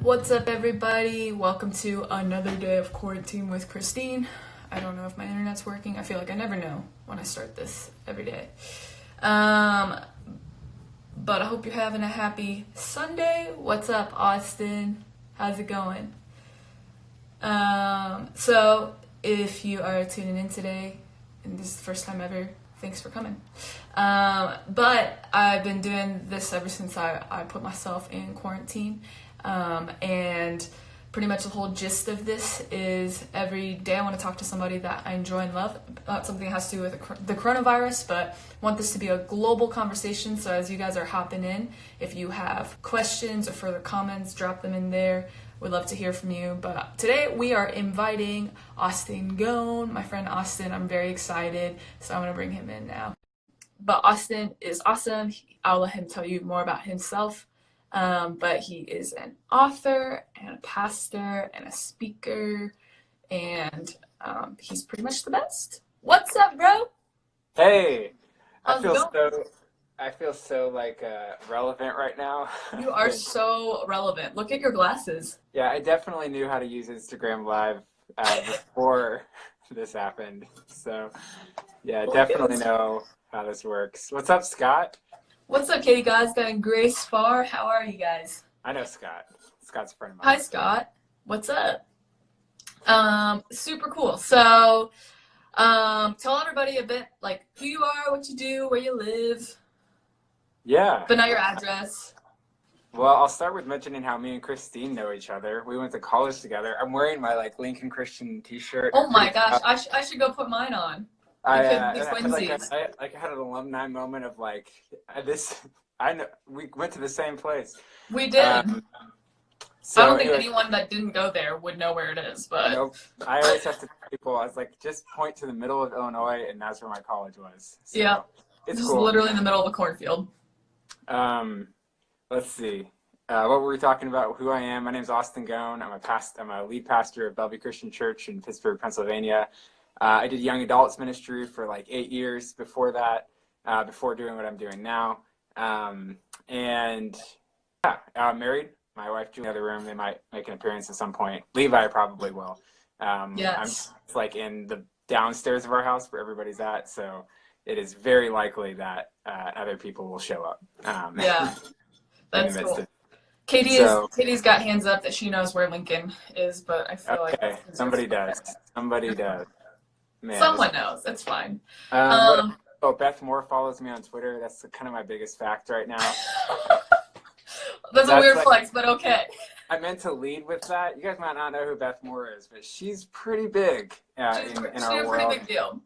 What's up, everybody? Welcome to another day of quarantine with Christine. I don't know if my internet's working. I feel like I never know when I start this every day. But I hope you're having a happy Sunday. What's up, Austin? How's it going? So if you are tuning in today, and this is the first time ever, thanks for coming. But I've been doing this ever since I put myself in quarantine. And pretty much the whole gist of this is every day I want to talk to somebody that I enjoy and love about something that has to do with the coronavirus, but want this to be a global conversation. So as you guys are hopping in, if you have questions or further comments, drop them in there. We'd love to hear from you. But today we are inviting Austin Gohn, my friend Austin. I'm very excited, so I'm going to bring him in now. But Austin is awesome. I'll let him tell you more about himself. But he is an author and a pastor and a speaker, and he's pretty much the best. What's up, bro? Hey, How's it going? I feel so like relevant right now. You are so relevant. Look at your glasses. Yeah, I definitely knew how to use Instagram Live before this happened. So yeah, I definitely know how this works. What's up, Scott? What's up, Katie Gosda and Grace Farr? How are you guys? I know Scott. Scott's a friend of mine. Hi, Scott. What's up? Super cool. So, tell everybody a bit like who you are, what you do, where you live, Yeah. but not your address. Well, I'll start with mentioning how me and Christine know each other. We went to college together. I'm wearing my Lincoln Christian t-shirt. Oh my gosh, I should go put mine on. I had an alumni moment of this. I know we went to the same place. We did. So I don't think anyway, anyone that didn't go there would know where it is, but nope. I always have to tell people, I was like, just point to the middle of Illinois, and that's where my college was. So yeah, it's just cool. literally in the middle of a cornfield. Let's see. What were we talking about? Who I am? My name's Austin Gohn. I'm a lead pastor of Bellevue Christian Church in Pittsburgh, Pennsylvania. I did young adults ministry for 8 years before that, before doing what I'm doing now. And yeah, I'm married. My wife, Julie, in the other room, they might make an appearance at some point. Levi probably will. Yes. I'm in the downstairs of our house where everybody's at, so it is very likely that other people will show up. Yeah, that's cool. Katie's got hands up that she knows where Lincoln is, but I feel like somebody does. Somebody does. Man, someone knows. That's fine. Beth Moore follows me on Twitter. That's kind of my biggest fact right now. That's a weird flex, but okay. I meant to lead with that. You guys might not know who Beth Moore is, but she's pretty big in our world. She's a pretty big deal.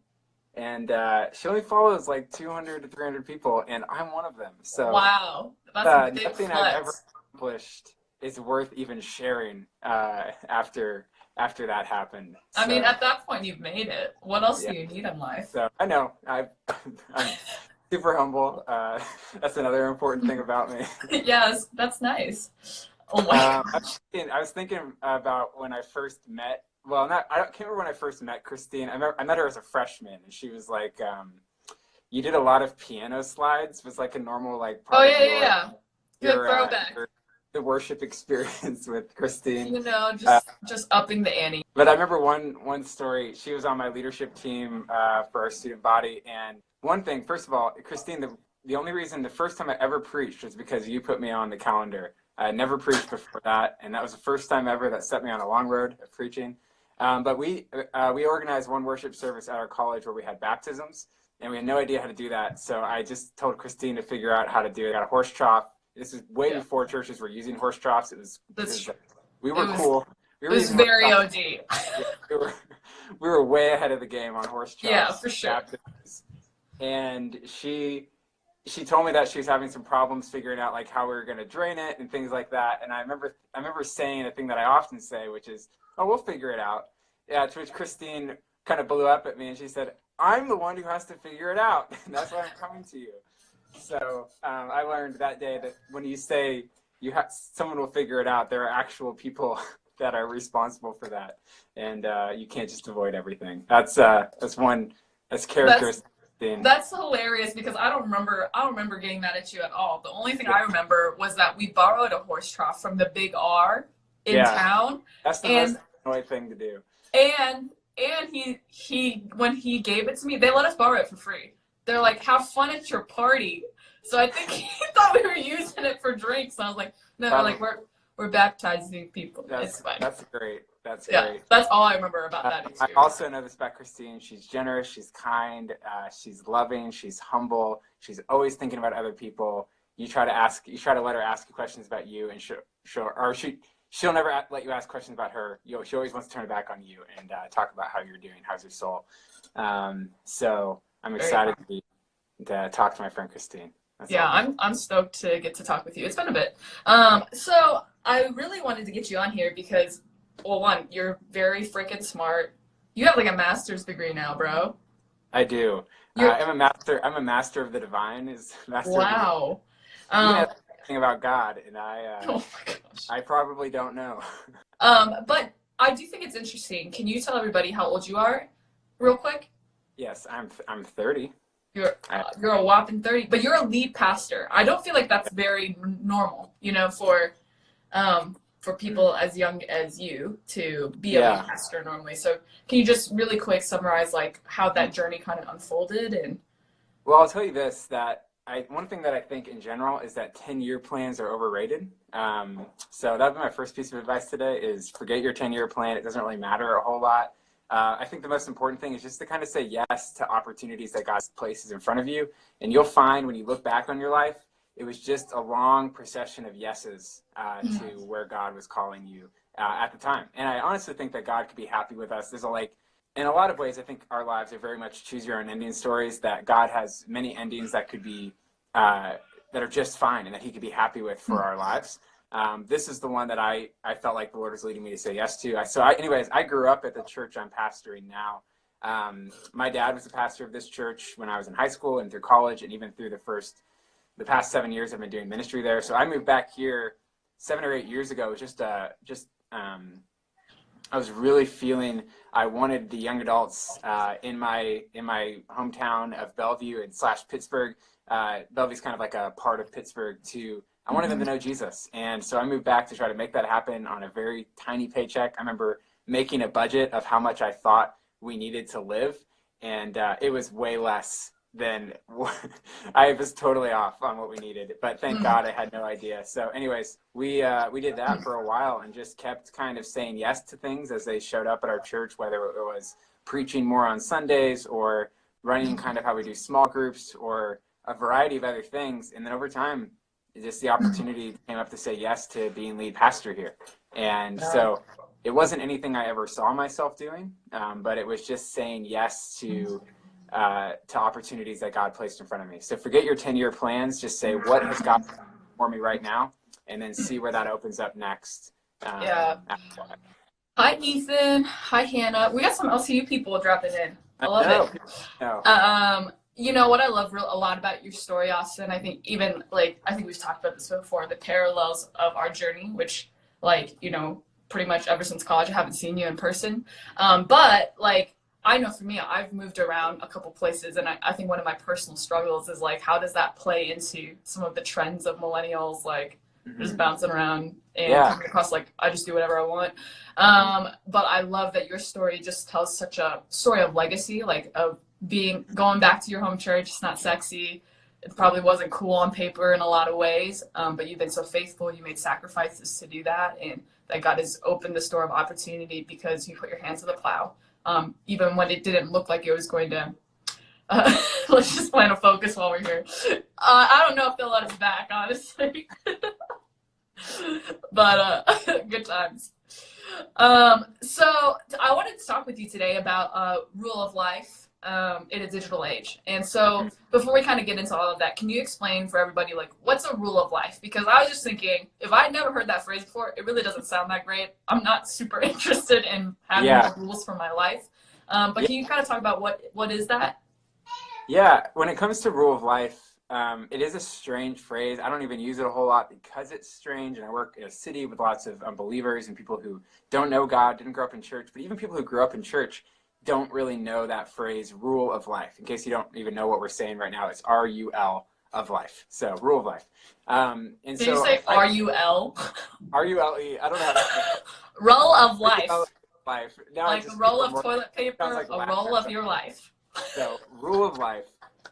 And she only follows 200 to 300 people, and I'm one of them. So wow, that's a big nothing flex. I've ever accomplished is worth even sharing after that happened. I mean, at that point, you've made it. What else do you need in life? So I know I'm super humble. That's another important thing about me. Yes, that's nice. Oh my gosh. I was thinking about when I first met. Well, I can't remember when I first met Christine. I met her as a freshman, and she was like, "You did a lot of piano slides." Was like a normal part Oh yeah. Good throwback. The worship experience with Christine. You know, just upping the ante. But I remember one story. She was on my leadership team for our student body, and one thing, first of all, Christine, the only reason the first time I ever preached was because you put me on the calendar. I never preached before that, and that was the first time ever that set me on a long road of preaching. But we organized one worship service at our college where we had baptisms, and we had no idea how to do that. So I just told Christine to figure out how to do it. I got a horse trough. This is way before churches were using horse troughs. We were cool. It was very OG. We were way ahead of the game on horse troughs. Yeah, for sure. And she told me that she was having some problems figuring out how we were going to drain it and things like that. And I remember saying a thing that I often say, which is, "Oh, we'll figure it out." Yeah, to which Christine kind of blew up at me and she said, "I'm the one who has to figure it out. And that's why I'm coming to you." So I learned that day that when you say someone will figure it out, there are actual people that are responsible for that, and you can't just avoid everything. That's characteristic. That's hilarious because I don't remember getting mad at you at all. The only thing I remember was that we borrowed a horse trough from the Big R in Yeah, town. that's the most And annoying thing to do. and he when he gave it to me, they let us borrow it for free. They're like, have fun at your party. So I think he thought we were using it for drinks. And I was like, no, we're like Probably. we're baptizing people. It's fine. That's great. That's Yeah, great. that's all I remember about that I experience. also know this about Christine. She's generous. She's kind. She's loving. She's humble. She's always thinking about other people. You try to ask. You try to let her ask you questions about you, and she'll never let you ask questions about her. She always wants to turn it back on you and talk about how you're doing. How's your soul? So I'm Very excited to talk to my friend Christine. That's Yeah, all. I'm stoked to get to talk with you. It's been a bit. So I really wanted to get you on here because, well, one, you're very freaking smart. You have like a master's degree now, bro. I do. You're I'm a master. I'm a master of the divine. Is master of the divine. wow. You may Um, have something about God, and oh my gosh. I probably don't know. But I do think it's interesting. Can you tell everybody how old you are, real quick? Yes, I'm 30. You're a whopping 30, but you're a lead pastor. I don't feel like that's very normal, for people as young as you to be a lead Yeah. pastor normally. So can you just really quick summarize like how that journey kind of unfolded and Well, I'll tell you this, that one thing that I think in general is that 10-year plans are overrated. So that'd be my first piece of advice today is forget your 10-year plan. It doesn't really matter a whole lot. I think the most important thing is just to kind of say yes to opportunities that God places in front of you. And you'll find when you look back on your life, it was just a long procession of yeses to where God was calling you at the time. And I honestly think that God could be happy with us. In a lot of ways, I think our lives are very much choose your own ending stories, that God has many endings that could be, that are just fine and that he could be happy with for our lives. This is the one that I felt like the Lord was leading me to say yes to. Anyways, I grew up at the church I'm pastoring now. My dad was the pastor of this church when I was in high school and through college, and even through the past 7 years I've been doing ministry there. So I moved back here 7 or 8 years ago. I was really feeling I wanted the young adults in my hometown of Bellevue and / Pittsburgh. Bellevue's kind of like a part of Pittsburgh too. I wanted them to know Jesus, and so I moved back to try to make that happen on a very tiny paycheck. I remember making a budget of how much I thought we needed to live, and it was way less than I was totally off on what we needed. But thank God I had no idea. So, anyways, we did that for a while and just kept kind of saying yes to things as they showed up at our church, whether it was preaching more on Sundays or running kind of how we do small groups or a variety of other things. And then over time, just the opportunity came up to say yes to being lead pastor here. And so it wasn't anything I ever saw myself doing, but it was just saying yes to opportunities that God placed in front of me. So forget your 10-year plans. Just say, what has God for me right now? And then see where that opens up next. yeah. Hi Ethan. Hi Hannah. We got some LCU people dropping in. I love it. No. You know what I love a lot about your story, Austin? I think even I think we've talked about this before, the parallels of our journey, which pretty much ever since college I haven't seen you in person. But I know for me, I've moved around a couple places, and I think one of my personal struggles is how does that play into some of the trends of millennials, just bouncing around and coming across I just do whatever I want. But I love that your story just tells such a story of legacy, of going back to your home church. It's not sexy. It probably wasn't cool on paper in a lot of ways, but you've been so faithful. You made sacrifices to do that, and that God has opened this door of opportunity because you put your hands to the plow. Even when it didn't look like it was going to, let's just plan a focus while we're here. I don't know if they'll let us back, honestly. But good times. So I wanted to talk with you today about rule of life in a digital age. And so before we kind of get into all of that, can you explain for everybody what's a rule of life? Because I was just thinking, if I'd never heard that phrase before, it really doesn't sound that great. I'm not super interested in having rules for my life. But can you kind of talk about what is that? Yeah, when it comes to rule of life, it is a strange phrase. I don't even use it a whole lot because it's strange, and I work in a city with lots of unbelievers and people who don't know God, didn't grow up in church, but even people who grew up in church don't really know that phrase, rule of life. In case you don't even know what we're saying right now, it's RUL, of life. So rule of life. And Did so you say RUL? RULE. I don't know how to say it. Roll of life. Life. Now Like a roll of toilet paper, like a roll of your life. So rule of life.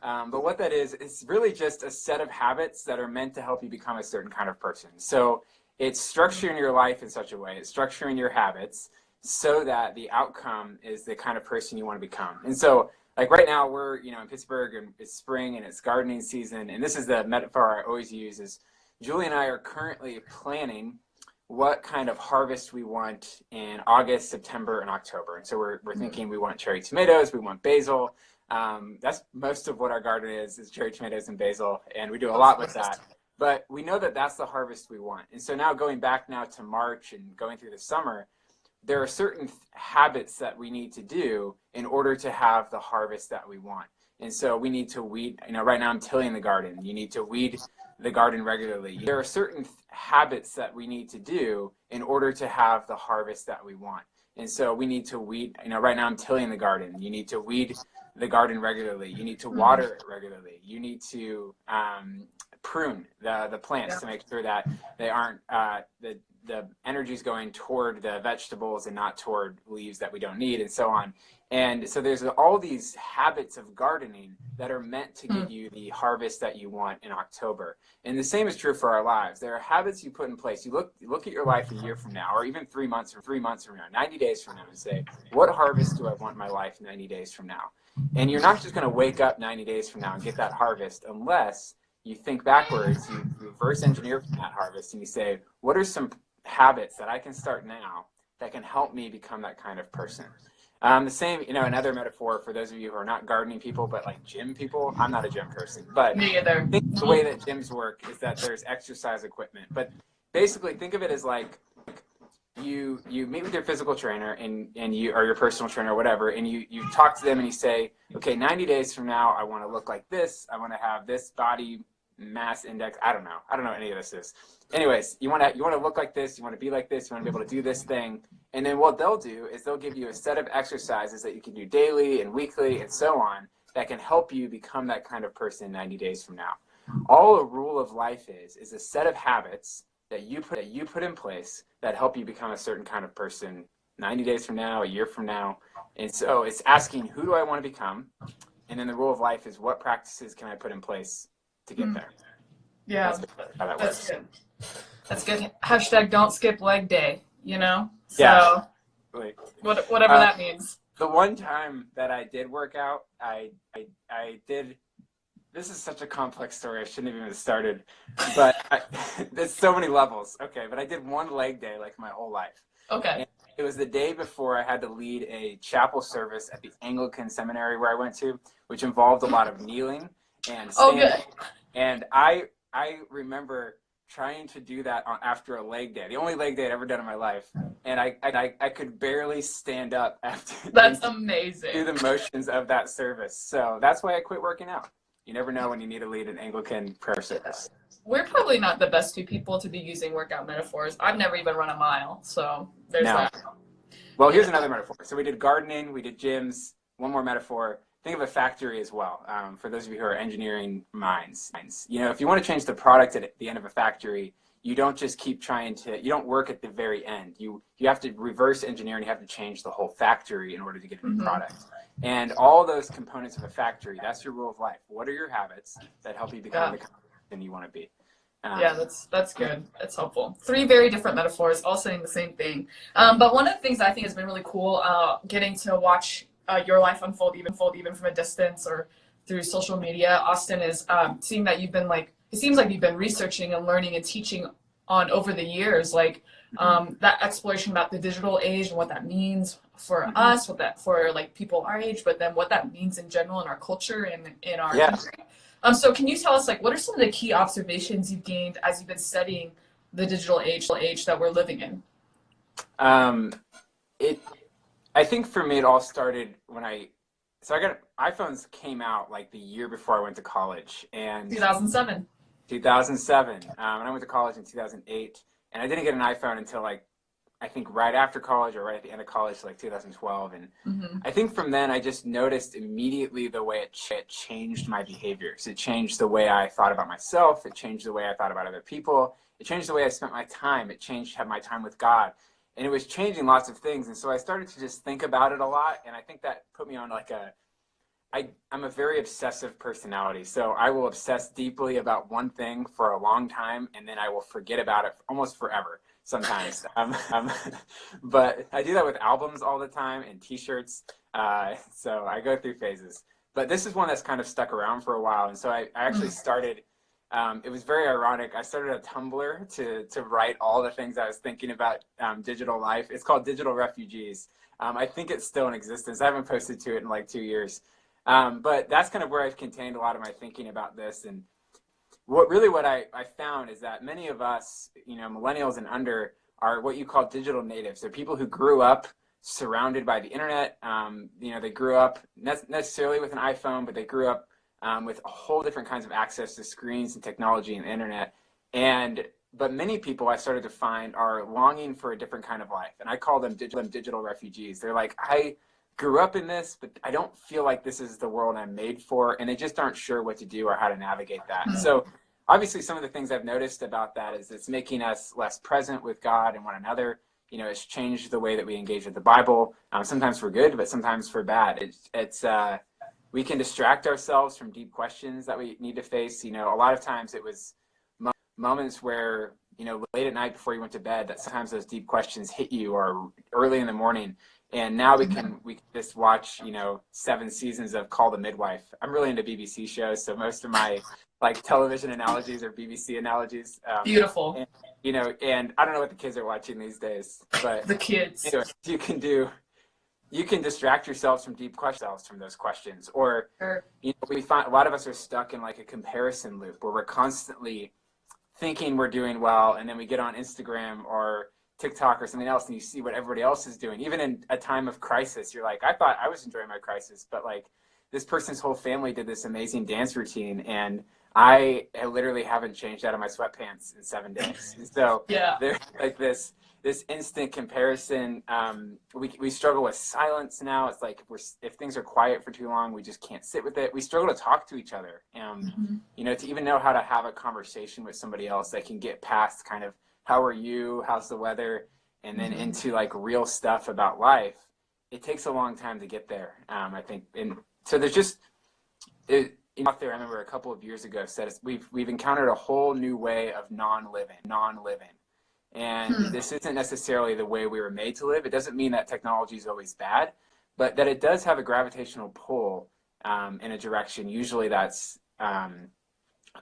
But what that is, it's really just a set of habits that are meant to help you become a certain kind of person. So it's structuring your life in such a way, it's structuring your habits so that the outcome is the kind of person you want to become. And so like right now we're, in Pittsburgh and it's spring and it's gardening season. And this is the metaphor I always use is Julie and I are currently planning what kind of harvest we want in August, September, and October. And so we're thinking we want cherry tomatoes, we want basil. That's most of what our garden is cherry tomatoes and basil. And we do a lot with that. But we know that that's the harvest we want. And so now going back now to March and going through the summer, there are certain habits that we need to do in order to have the harvest that we want. And so we need to weed, right now I'm tilling the garden. You need to weed the garden regularly. There are certain habits that we need to do in order to have the harvest that we want. And so we need to weed, right now I'm tilling the garden. You need to weed the garden regularly. You need to water it regularly. You need to prune the plants to make sure that they aren't, the energy is going toward the vegetables and not toward leaves that we don't need, and so on. And so there's all these habits of gardening that are meant to give you the harvest that you want in October. And the same is true for our lives. There are habits you put in place. You look at your life a year from now, or even 3 months from now, 90 days from now, and say, what harvest do I want in my life 90 days from now? And you're not just going to wake up 90 days from now and get that harvest unless you think backwards, you reverse engineer from that harvest, and you say, what are some habits that I can start now that can help me become that kind of person? The same, another metaphor for those of you who are not gardening people, but like gym people. I'm not a gym person, but Me either. I think the way that gyms work is that there's exercise equipment. But basically, think of it as like you meet with your physical trainer and you, or your personal trainer or whatever, and you talk to them and you say, okay, 90 days from now, I want to look like this. I want to have this body mass index. I don't know what any of this is. Anyways, you want to look like this, you want to be like this, you want to be able to do this thing. And then what they'll do is they'll give you a set of exercises that you can do daily and weekly and so on that can help you become that kind of person 90 days from now. All a rule of life is a set of habits that you put in place that help you become a certain kind of person 90 days from now, a year from now. And so it's asking, who do I want to become? And then the rule of life is, what practices can I put in place to get there? Yeah, that's how that works. Good. That's good. Hashtag don't skip leg day, So yeah, whatever that means. The one time that I did work out, I did. This is such a complex story. I shouldn't have even started, but there's so many levels. Okay, but I did one leg day like my whole life. Okay. And it was the day before I had to lead a chapel service at the Anglican seminary where I went to, which involved a lot of kneeling and standing. Oh, good. And I remember trying to do that after a leg day, the only leg day I'd ever done in my life, and I could barely stand up after. That's amazing. Do the motions of that service. So that's why I quit working out. You never know when you need to lead an Anglican prayer service. We're probably not the best two people to be using workout metaphors. I've never even run a mile, so there's that. Well, here's another metaphor. So we did gardening, we did gyms. One more metaphor. Think of a factory as well. For those of you who are engineering minds, if you want to change the product at the end of a factory, you don't just keep you don't work at the very end. You have to reverse engineer and you have to change the whole factory in order to get a new product. And all those components of a factory, that's your rule of life. What are your habits that help you become the kind of person you want to be? Yeah, that's good. That's helpful. 3 very different metaphors, all saying the same thing. But one of the things I think has been really cool, getting to watch your life unfold even from a distance or through social media, Austin, is seeing that you've been it seems like you've been researching and learning and teaching on over the years, that exploration about the digital age and what that means for us, what that for people our age, but then what that means in general in our culture and in our country. So can you tell us what are some of the key observations you've gained as you've been studying the digital age that we're living in? I think for me, it all started when iPhones came out the year before I went to college, and 2007. And I went to college in 2008, and I didn't get an iPhone until I think right after college or right at the end of college, like 2012. And Mm-hmm. I think from then I just noticed immediately the way it changed my behaviors. It changed the way I thought about myself. It changed the way I thought about other people. It changed the way I spent my time. It changed my time with God. And it was changing lots of things. And so I started to just think about it a lot. And I think that put me on like I'm a very obsessive personality. So I will obsess deeply about one thing for a long time, and then I will forget about it almost forever sometimes. But I do that with albums all the time and t-shirts. So I go through phases. But this is one that's kind of stuck around for a while. And so I actually started, it was very ironic. I started a Tumblr to write all the things I was thinking about digital life. It's called Digital Refugees. I think it's still in existence. I haven't posted to it in like 2 years. But that's kind of where I've contained a lot of my thinking about this. And what I found is that many of us, millennials and under, are what you call digital natives. They're people who grew up surrounded by the internet. They grew up necessarily with an iPhone, but they grew up with a whole different kinds of access to screens and technology and the internet. But many people I started to find are longing for a different kind of life. And I call them digital refugees. They're like, I grew up in this, but I don't feel like this is the world I'm made for, and they just aren't sure what to do or how to navigate that. So obviously some of the things I've noticed about that is it's making us less present with God and one another. It's changed the way that we engage with the Bible, sometimes for good, but sometimes for bad. We can distract ourselves from deep questions that we need to face. A lot of times it was moments where, late at night before you went to bed, that sometimes those deep questions hit you, or early in the morning. And now we can just watch, 7 seasons of Call the Midwife. I'm really into BBC shows, so most of my television analogies are BBC analogies. Beautiful. And I don't know what the kids are watching these days, but the kids. Anyway, you can distract yourselves from deep questions, from those questions, or Sure. We find a lot of us are stuck in like a comparison loop where we're constantly thinking we're doing well, and then we get on Instagram or TikTok or something else, and you see what everybody else is doing. Even in a time of crisis, you're like, I thought I was enjoying my crisis, but like this person's whole family did this amazing dance routine, and I literally haven't changed out of my sweatpants in 7 days. So Yeah. there's like this instant comparison. We struggle with silence now. It's like if things are quiet for too long, we just can't sit with it. We struggle to talk to each other. To even know how to have a conversation with somebody else that can get past kind of, how are you? How's the weather? And then into like real stuff about life. It takes a long time to get there, I think. And so there's just, out there, I remember a couple of years ago said we've encountered a whole new way of non-living. And this isn't necessarily the way we were made to live. It doesn't mean that technology is always bad, but that it does have a gravitational pull in a direction. Usually that's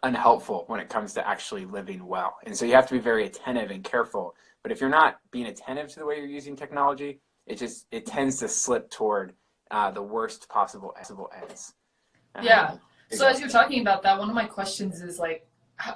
unhelpful when it comes to actually living well. And so you have to be very attentive and careful. But if you're not being attentive to the way you're using technology, it tends to slip toward the worst possible ends. Yeah. So as you're talking about that, one of my questions is like,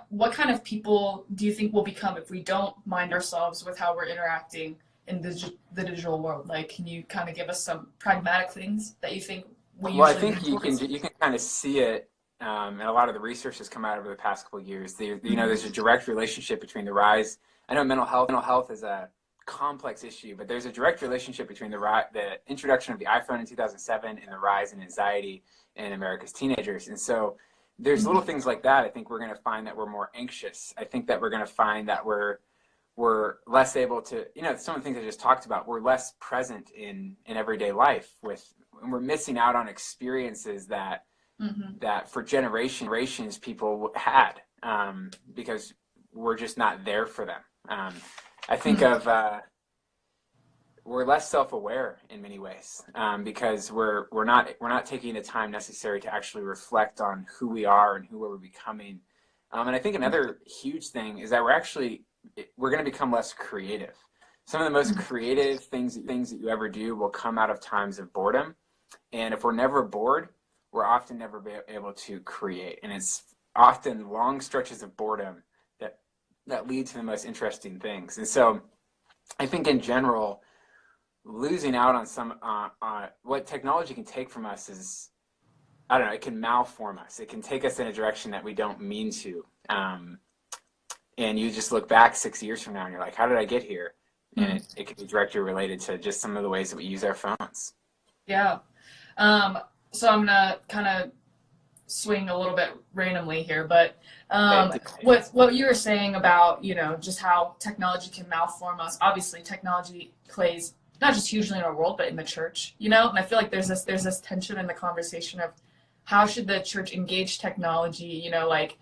what kind of people do you think we'll become if we don't mind ourselves with how we're interacting in the digital world? Like, can you kind of give us some pragmatic things that you think we usually? Well, I think you can kind of see it, and a lot of the research has come out over the past couple of years. There's a direct relationship between the rise. I know mental health is a complex issue, but there's a direct relationship between the introduction of the iPhone in 2007 and the rise in anxiety in America's teenagers. And so there's little things like that. I think we're going to find that we're more anxious. I think that we're going to find that we're less able to, some of the things I just talked about, we're less present in everyday life and we're missing out on experiences that for generations people had, because we're just not there for them. I think we're less self-aware in many ways, because we're not taking the time necessary to actually reflect on who we are and who we're becoming. And I think another huge thing is that we're going to become less creative. Some of the most creative things that you ever do will come out of times of boredom. And if we're never bored, we're often never able to create. And it's often long stretches of boredom that lead to the most interesting things. And so I think in general, losing out on some what technology can take from us is, I don't know, it can malform us. It can take us in a direction that we don't mean to. And you just look back 6 years from now and you're like, how did I get here? and it can be directly related to just some of the ways that we use our phones. Yeah. So I'm gonna kind of swing a little bit randomly here, but what you were saying about, just how technology can malform us. Obviously, technology plays not just hugely in our world, but in the church, and I feel like there's this tension in the conversation of how should the church engage technology, like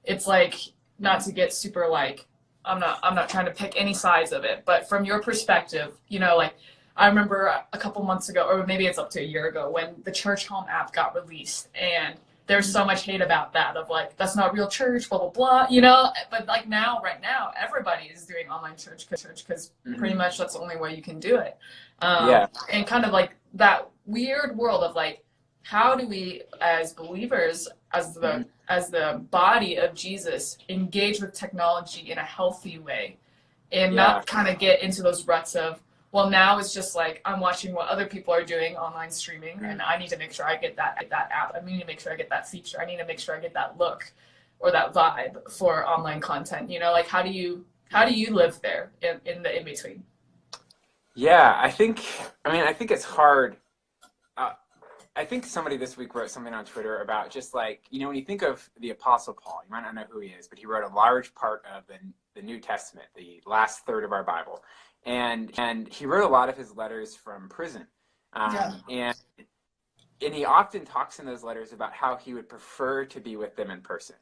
it's like, not to get super like, I'm not trying to pick any sides of it, but from your perspective, like I remember a couple months ago, or maybe it's up to a year ago, when the church home app got released, and there's so much hate about that, of like, that's not real church, blah, blah, blah, but like right now, everybody is doing online church because pretty much that's the only way you can do it. And kind of like that weird world of like, how do we as believers, as the body of Jesus, engage with technology in a healthy way and not kind of get into those ruts of, well, now it's just like I'm watching what other people are doing online streaming, and I need to make sure I get that app. I need to make sure I get that feature. I need to make sure I get that look or that vibe for online content. Like how do you live there in the in between? Yeah, I think it's hard. I think somebody this week wrote something on Twitter about just like, when you think of the Apostle Paul, you might not know who he is, but he wrote a large part of the New Testament, the last third of our Bible. And he wrote a lot of his letters from prison. And he often talks in those letters about how he would prefer to be with them in person.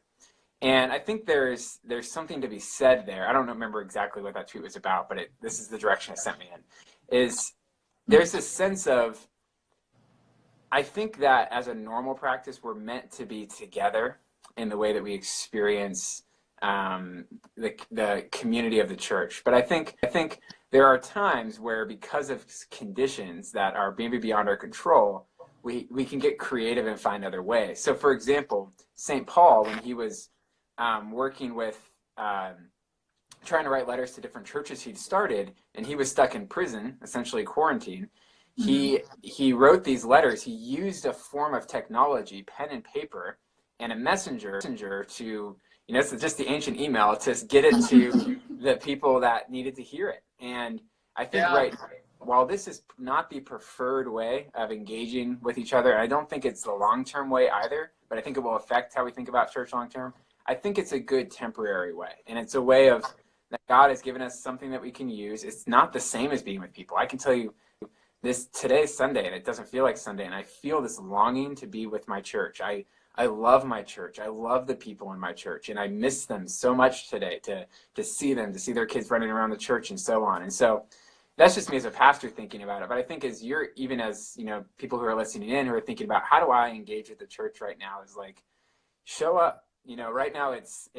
And I think there's something to be said there. I don't remember exactly what that tweet was about, but this is the direction it sent me in, is there's this sense of, I think that as a normal practice, we're meant to be together in the way that we experience the community of the church. But I think there are times where, because of conditions that are maybe beyond our control, we can get creative and find other ways. So, for example, St. Paul, when he was working with trying to write letters to different churches he'd started, and he was stuck in prison, essentially quarantine, he wrote these letters. He used a form of technology, pen and paper, and a messenger to, it's just the ancient email, to get it to the people that needed to hear it. And I think while this is not the preferred way of engaging with each other, and I don't think it's the long-term way either, but I think it will affect how we think about church long-term, I think it's a good temporary way. And it's a way of that God has given us something that we can use. It's not the same as being with people. I can tell you, today's Sunday, and it doesn't feel like Sunday, and I feel this longing to be with my church. I love my church. I love the people in my church, and I miss them so much today, to see them, to see their kids running around the church and so on. And so that's just me as a pastor thinking about it. But I think as people who are listening in who are thinking about, how do I engage with the church right now, is like, show up. Right now it's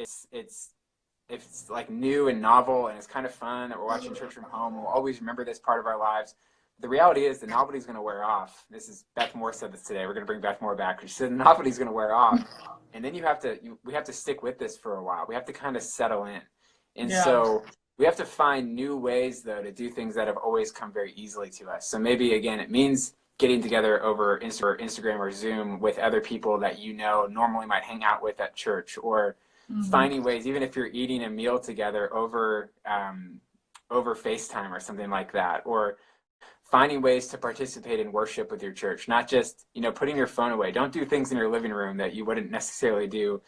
like new and novel, and it's kind of fun that we're watching church from home. We'll always remember this part of our lives. The reality is the novelty's going to wear off. Beth Moore said this today. We're going to bring Beth Moore back. She said the novelty's going to wear off, and then we have to stick with this for a while. We have to kind of settle in, and so we have to find new ways, though, to do things that have always come very easily to us. So maybe again, it means getting together over Instagram or Zoom with other people that normally might hang out with at church, or finding ways, even if you're eating a meal together over FaceTime or something like that, or finding ways to participate in worship with your church, not just, putting your phone away. Don't do things in your living room that you wouldn't necessarily do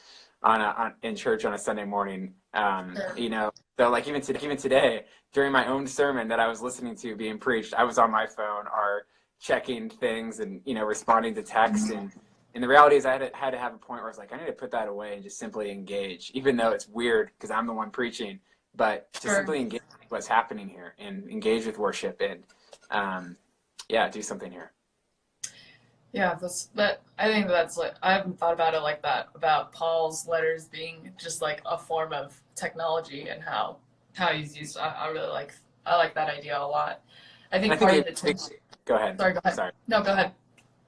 in church on a Sunday morning. So like even today, during my own sermon that I was listening to being preached, I was on my phone or checking things and, responding to texts. And the reality is I had to have a point where I was like, I need to put that away and just simply engage, even though it's weird because I'm the one preaching, but to simply engage with what's happening here and engage with worship and, do something here. Yeah, I think that's like, I haven't thought about it like that, about Paul's letters being just like a form of technology and how he's used. I really like that idea a lot. I think part of the go ahead. Sorry, go ahead. Sorry. No, go ahead.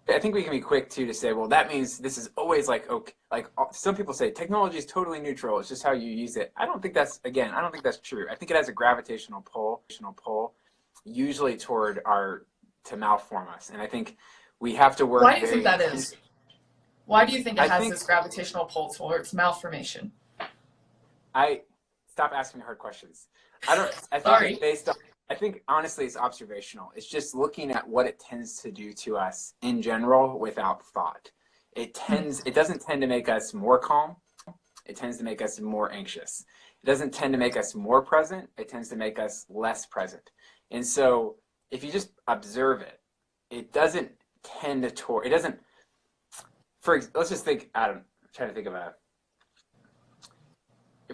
I think we can be quick too to say, well, that means this is always like, okay, like some people say technology is totally neutral. It's just how you use it. I don't think that's true. I think it has a gravitational pull usually toward to malform us. And I think we have to work. Why do you think that is? Why do you think it has this gravitational pull towards malformation? Stop asking me hard questions. I think Sorry. it's based on, I think honestly it's observational. It's just looking at what it tends to do to us in general without thought. It doesn't tend to make us more calm. It tends to make us more anxious. It doesn't tend to make us more present. It tends to make us less present. And so if you just observe it, it doesn't tend to, it doesn't, let's just think, I'm trying to think of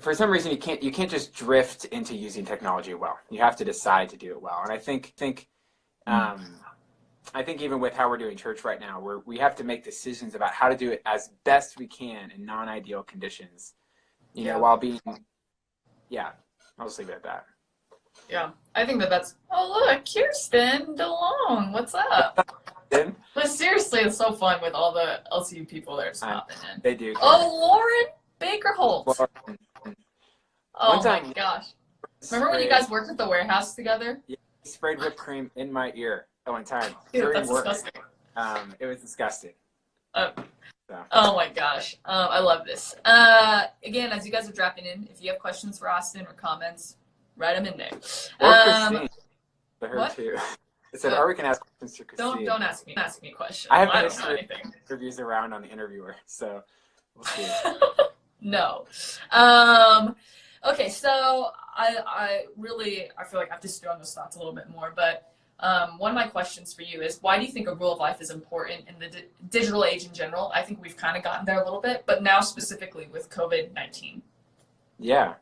for some reason you can't just drift into using technology well. You have to decide to do it well. And I think even with how we're doing church right now, we have to make decisions about how to do it as best we can in non-ideal conditions, while being, I'll just leave it at that. Yeah, I think that's, oh look, Kirsten DeLong, what's up? But seriously, it's so fun with all the LCU people that are just popping in. They do. Oh, Lauren Bakerholt. Oh my gosh. Remember when you guys worked at the warehouse together? Yeah, he sprayed whipped cream in my ear at one time. Dude, that's disgusting. It was disgusting. Oh my gosh. I love this. Again, as you guys are dropping in, if you have questions for Austin or comments, write them in there. Or Christine. To her what? too. It said, or we can ask questions to Christine. Don't ask me questions. I have don't know anything. Interviews around on the interviewer, so we'll see. No. Okay, so I feel like I have to stew on those thoughts a little bit more, but one of my questions for you is, why do you think a rule of life is important in the digital age in general? I think we've kind of gotten there a little bit, but now specifically with COVID-19. Yeah.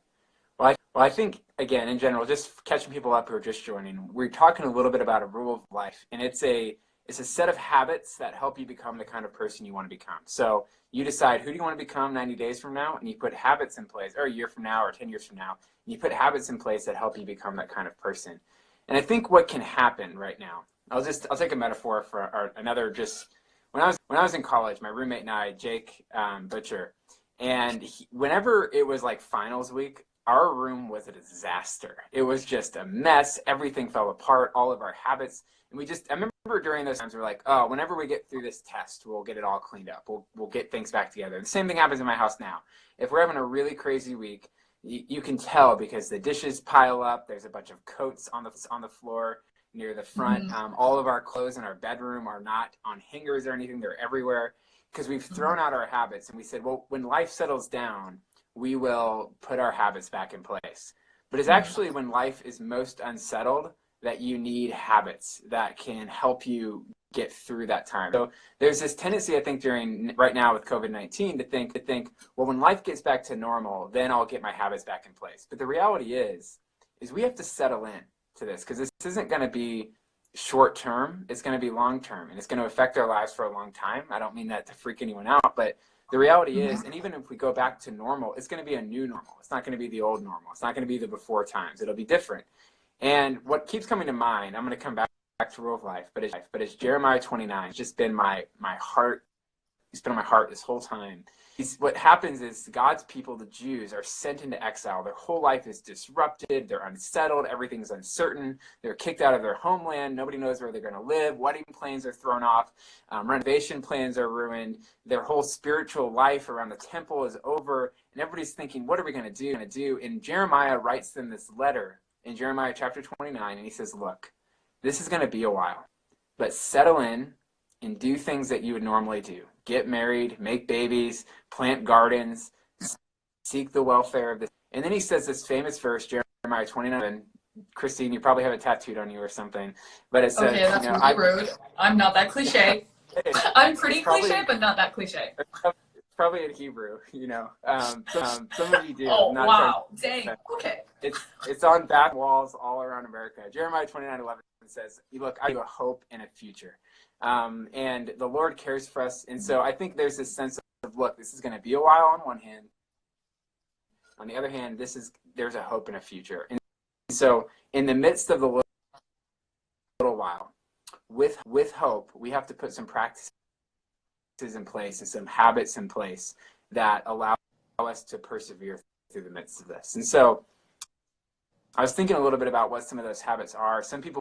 Well, I think, again, in general, just catching people up who are just joining, we're talking a little bit about a rule of life, and it's a set of habits that help you become the kind of person you want to become. So you decide, who do you want to become 90 days from now, and you put habits in place, or a year from now, or 10 years from now, and you put habits in place that help you become that kind of person. And I think what can happen right now, I'll take a metaphor for another. Just when I was in college, my roommate and I, Jake Butcher, and whenever it was like finals week, our room was a disaster. It was just a mess. Everything fell apart, all of our habits. And I remember during those times, we're like, oh, whenever we get through this test, we'll get it all cleaned up. We'll get things back together. The same thing happens in my house now. If we're having a really crazy week, you can tell because the dishes pile up. There's a bunch of coats on the floor near the front. All of our clothes in our bedroom are not on hangers or anything. They're everywhere because we've thrown out our habits. And we said, well, when life settles down, we will put our habits back in place. But it's actually when life is most unsettled that you need habits that can help you get through that time. So there's this tendency, I think, right now with COVID-19 to think, well, when life gets back to normal, then I'll get my habits back in place. But the reality is we have to settle in to this, because this isn't going to be short term. It's going to be long term, and it's going to affect our lives for a long time. I don't mean that to freak anyone out, but the reality is, and even if we go back to normal, it's going to be a new normal. It's not going to be the old normal. It's not going to be the before times. It'll be different. And what keeps coming to mind, I'm going to come back to rule of life, but it's Jeremiah 29. It's just been my heart. It's been on my heart this whole time. What happens is God's people, the Jews, are sent into exile. Their whole life is disrupted. They're unsettled. Everything's uncertain. They're kicked out of their homeland. Nobody knows where they're going to live. Wedding plans are thrown off. Renovation plans are ruined. Their whole spiritual life around the temple is over. And everybody's thinking, what are we going to do? And Jeremiah writes them this letter in Jeremiah chapter 29. And he says, look, this is going to be a while, but settle in and do things that you would normally do. Get married, make babies, plant gardens, seek the welfare of this. And then he says this famous verse, Jeremiah 29. Christine, you probably have it tattooed on you or something. But it says, okay, that's really rude. I'm not that cliche. I'm pretty cliche, but not that cliche. It's probably in Hebrew, some of you do. Oh, wow. Dang. Okay. It's on back walls all around America. Jeremiah 29:11 says, look, I have a hope and a future. And the Lord cares for us. And so I think there's this sense of, look, this is going to be a while on one hand. On the other hand, there's a hope and a future. And so in the midst of the little while, with hope, we have to put some practices in place and some habits in place that allow us to persevere through the midst of this. And so I was thinking a little bit about what some of those habits are. Some people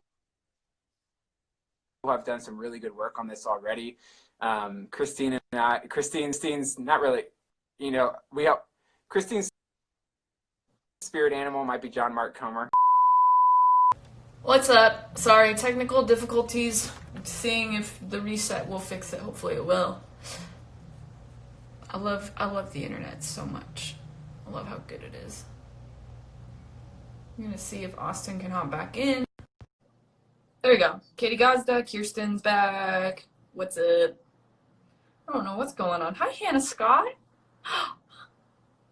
have done some really good work on this already. Christine's not really, Christine's spirit animal might be John Mark Comer. What's up? Sorry, technical difficulties. Seeing if the reset will fix it. Hopefully it will. I love the internet so much. I love how good it is. I'm gonna see if Austin can hop back in. There we go. Katie Gazda, Kirsten's back. What's up? I don't know what's going on. Hi, Hannah Scott.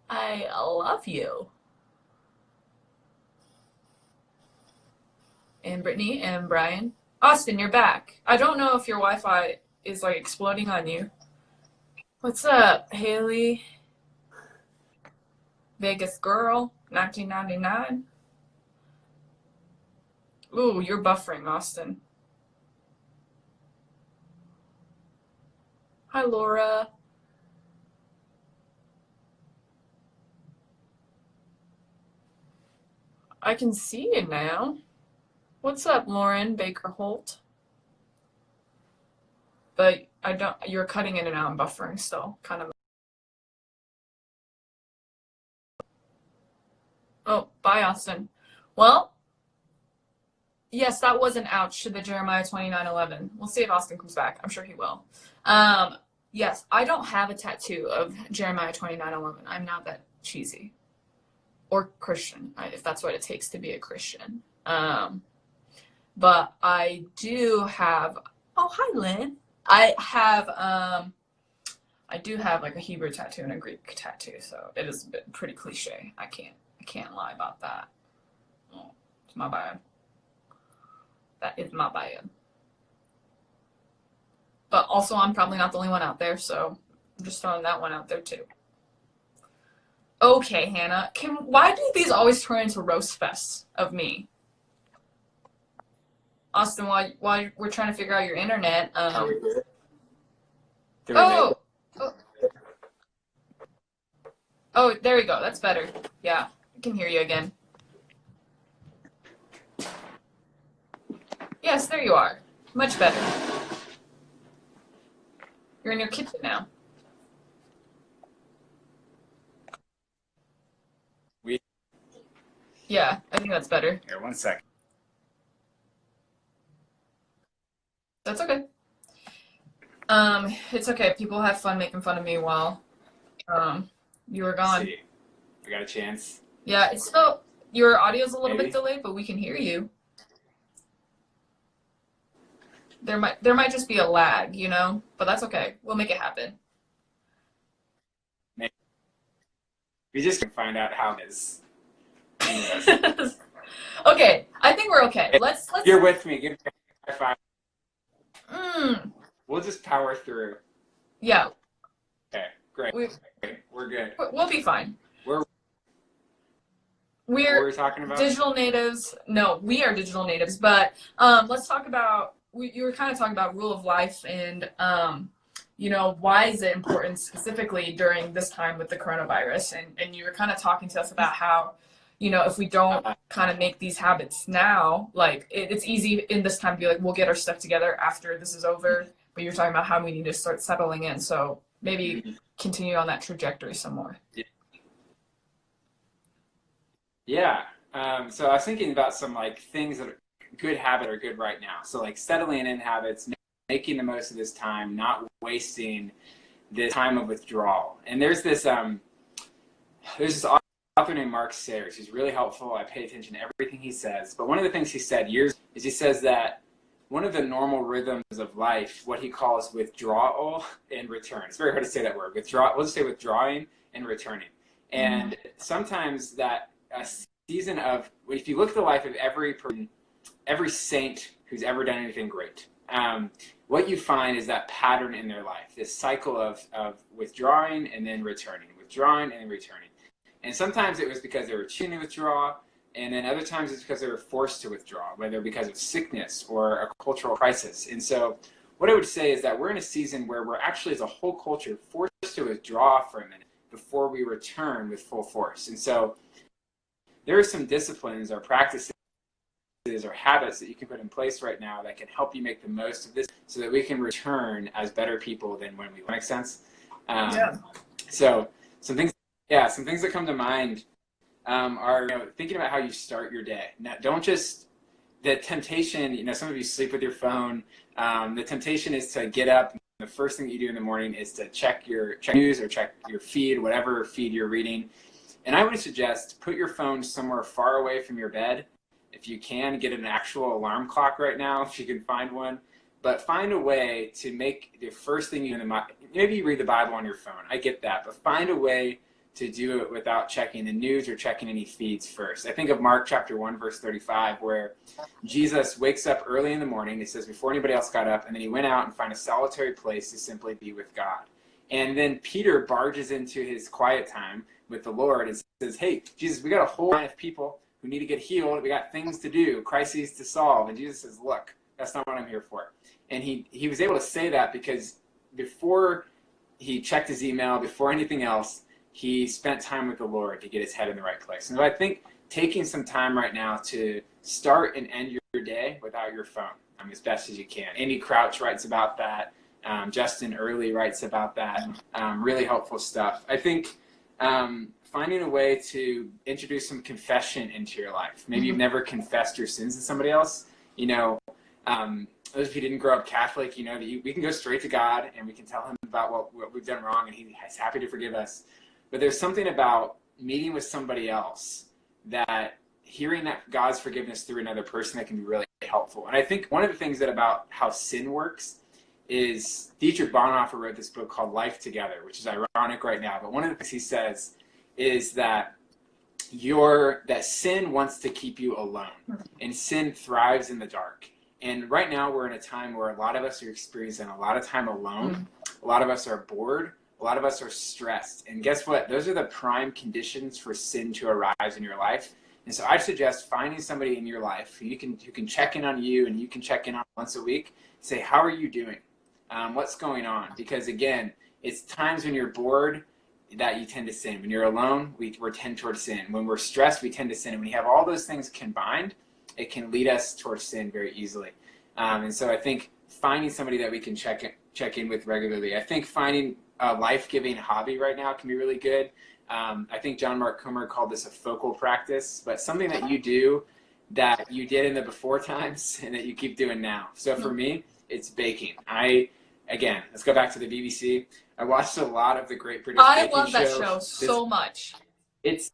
I love you. And Brittany and Brian. Austin, you're back. I don't know if your Wi-Fi is like exploding on you. What's up, Haley? Vegas Girl, 1999. Ooh, you're buffering, Austin. Hi, Laura. I can see you now. What's up, Lauren Baker Holt? But I don't. You're cutting in and out and buffering still, kind of. Oh, bye, Austin. Well, yes, that was an ouch to the Jeremiah 29:11. We'll see if Austin comes back. I'm sure he will. Yes, I don't have a tattoo of Jeremiah 29:11. I'm not that cheesy or Christian, if that's what it takes to be a Christian. But I do have. Oh, hi, Lynn. I do have like a Hebrew tattoo and a Greek tattoo, so it is pretty cliche. I can't lie about that. Oh, it's my bad. That is my bad. But also, I'm probably not the only one out there, so I'm just throwing that one out there too. Okay, Hannah. Why do these always turn into roast fests of me? Austin, while we're trying to figure out your internet. Are we good? Oh, there we go. That's better. Yeah, I can hear you again. Yes, there you are. Much better. You're in your kitchen now. Yeah, I think that's better. Here, 1 second. That's okay. It's okay. People have fun making fun of me while you were gone. Let's see. We got a chance. Yeah, it's still your audio's a little Maybe. bit delayed, but we can hear you. There might just be a lag, you know, but that's okay. We'll make it happen. Maybe. We just can find out how it is. Okay, I think we're okay. Let's. You're with me. Give me a high five. Mm, We'll just power through. yeah, Okay, great. We're good. we'll be fine. What were We're we talking about? digital natives. No, we are digital natives. But let's talk about. You were kind of talking about rule of life and you know, why is it important specifically during this time with the coronavirus? And you were kind of talking to us about how, you know, if we don't kind of make these habits now, like it's easy in this time to be like, we'll get our stuff together after this is over. But you're talking about how we need to start settling in. So maybe continue on that trajectory some more. Yeah. So I was thinking about some like things that are good habits are good right now. So like settling in habits, making the most of this time, not wasting this time of withdrawal. And there's this author named Mark Sayers. He's really helpful. I pay attention to everything he says. But one of the things he said years is he says that one of the normal rhythms of life, what he calls withdrawal and return. It's very hard to say that word. We'll just say withdrawing and returning. And sometimes that a season of, if you look at the life of every person, every saint who's ever done anything great, what you find is that pattern in their life, this cycle of withdrawing and then returning, withdrawing and then returning. And sometimes it was because they were choosing to withdraw, and then other times it's because they were forced to withdraw, whether because of sickness or a cultural crisis. And so what I would say is that we're in a season where we're actually, as a whole culture, forced to withdraw for a minute before we return with full force. And so there are some disciplines or practices or habits that you can put in place right now that can help you make the most of this so that we can return as better people than when we make sense. So some things that come to mind are, you know, thinking about how you start your day. Now, don't just the temptation, some of you sleep with your phone. The temptation is to get up. The first thing that you do in the morning is to check news or check your feed, whatever feed you're reading. And I would suggest put your phone somewhere far away from your bed. If you can, get an actual alarm clock right now, if you can find one. But find a way to make the first thing you do in the morning. Maybe you read the Bible on your phone. I get that. But find a way to do it without checking the news or checking any feeds first. I think of Mark chapter 1, verse 35, where Jesus wakes up early in the morning. He says, before anybody else got up, and then he went out and found a solitary place to simply be with God. And then Peter barges into his quiet time with the Lord and says, hey, Jesus, we got a whole line of people who need to get healed. We got things to do, crises to solve. And Jesus says, look, that's not what I'm here for. And he was able to say that because before he checked his email, before anything else, he spent time with the Lord to get his head in the right place. And so I think taking some time right now to start and end your day without your phone as best as you can. Andy Crouch writes about that. Justin Early writes about that. Really helpful stuff. I think finding a way to introduce some confession into your life. Maybe you've never confessed your sins to somebody else. Those of you who didn't grow up Catholic, that we can go straight to God and we can tell him about what we've done wrong, and he's happy to forgive us. But there's something about meeting with somebody else, that hearing that God's forgiveness through another person, that can be really helpful. And I think one of the things about how sin works is Dietrich Bonhoeffer wrote this book called Life Together, which is ironic right now. But one of the things he says is that sin wants to keep you alone, and sin thrives in the dark. And right now we're in a time where a lot of us are experiencing a lot of time alone. A lot of us are bored. A lot of us are stressed. And guess what? Those are the prime conditions for sin to arise in your life. And so I suggest finding somebody in your life who can check in on you, and you can check in on once a week. Say, how are you doing? What's going on? Because again, it's times when you're bored that you tend to sin. When you're alone, we tend towards sin. When we're stressed, we tend to sin. And when you have all those things combined, it can lead us towards sin very easily. And so I think finding somebody that we can check in with regularly. I think finding a life-giving hobby right now can be really good. I think John Mark Comer called this a focal practice, but something that you do that you did in the before times and that you keep doing now. So for me, it's baking. Again, let's go back to the BBC. I watched a lot of the Great British Baking Show. I love that show so much. It's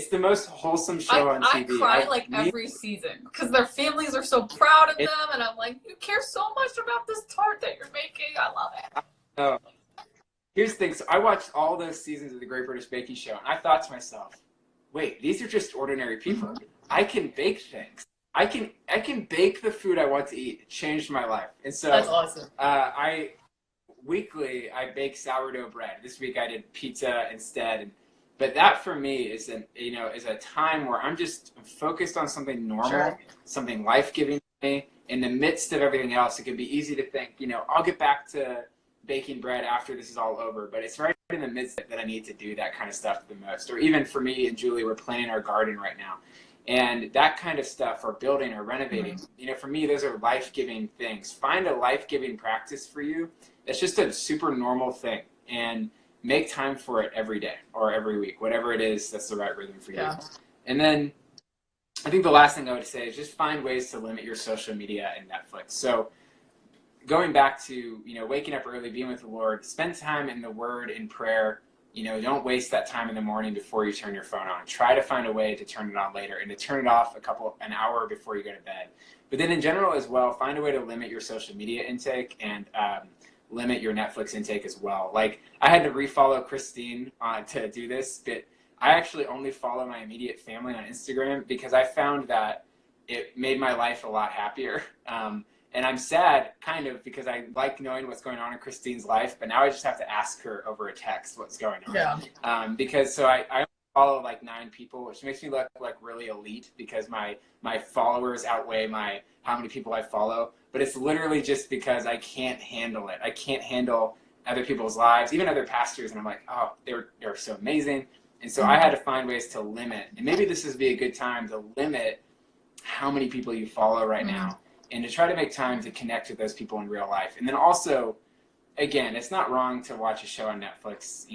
the most wholesome show on TV. I cry every season because their families are so proud of them, and I'm like, you care so much about this tart that you're making. I love it. Oh. Here's the thing. So I watched all those seasons of the Great British Baking Show, and I thought to myself, wait, these are just ordinary people. I can bake things. I can bake the food I want to eat. It changed my life. And so that's awesome. Weekly I bake sourdough bread. This week I did pizza instead. But that for me is a time where I'm just focused on something normal, something life-giving to me. In the midst of everything else, it can be easy to think, I'll get back to baking bread after this is all over. But it's right in the midst that I need to do that kind of stuff the most. Or even for me and Julie, we're planting our garden right now. And that kind of stuff, or building or renovating, for me, those are life-giving things. Find a life-giving practice for you that's just a super normal thing. And make time for it every day or every week, whatever it is that's the right rhythm for you. And then I think the last thing I would say is just find ways to limit your social media and Netflix. So going back to, waking up early, being with the Lord, spend time in the Word, in prayer. Don't waste that time in the morning before you turn your phone on. Try to find a way to turn it on later and to turn it off an hour before you go to bed. But then in general as well, find a way to limit your social media intake and limit your Netflix intake as well. Like, I had to refollow Christine to do this, but I actually only follow my immediate family on Instagram because I found that it made my life a lot happier. And I'm sad, kind of, because I like knowing what's going on in Christine's life, but now I just have to ask her over a text what's going on. Because I follow like 9 people, which makes me look like really elite because my followers outweigh how many people I follow. But it's literally just because I can't handle it. I can't handle other people's lives, even other pastors. And I'm like, oh, they're so amazing. And so I had to find ways to limit. And maybe this would be a good time to limit how many people you follow right now, and to try to make time to connect with those people in real life. And then also, again, it's not wrong to watch a show on Netflix,